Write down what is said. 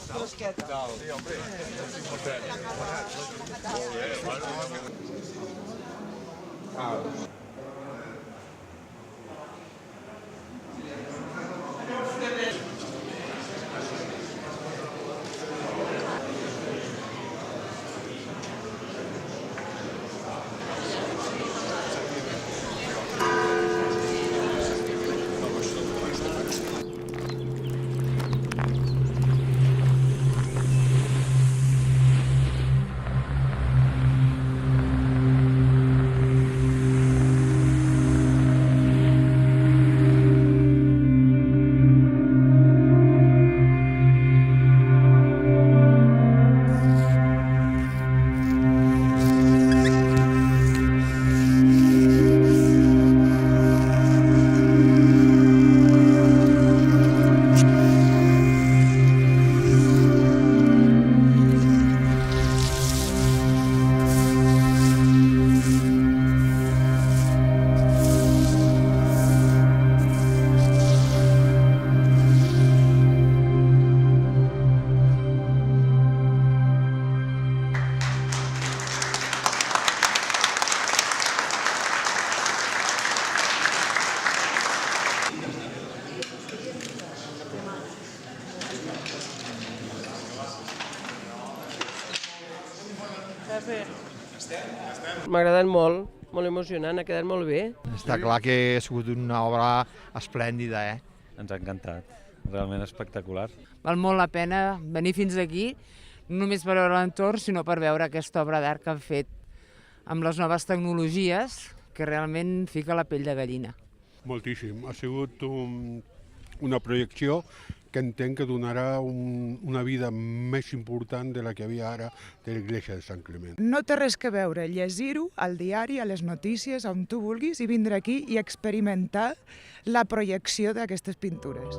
Fresqueta. Sí, hombre. M'ha agradat molt, molt emocionant, ha quedat molt bé. Està clar que ha sigut una obra esplèndida, Ens ha encantat, realment espectacular. Val molt la pena venir fins aquí, no només per veure l'entorn, sinó per veure aquesta obra d'art que han fet amb les noves tecnologies, que realment fica la pell de gallina. Moltíssim. Ha sigut una projecció que entenc que donarà una vida més important de la que havia ara de l'església de Sant Clement. No té res que veure llegir-ho al diari, a les notícies, on tu vulguis, i vindre aquí i experimentar la projecció d'aquestes pintures.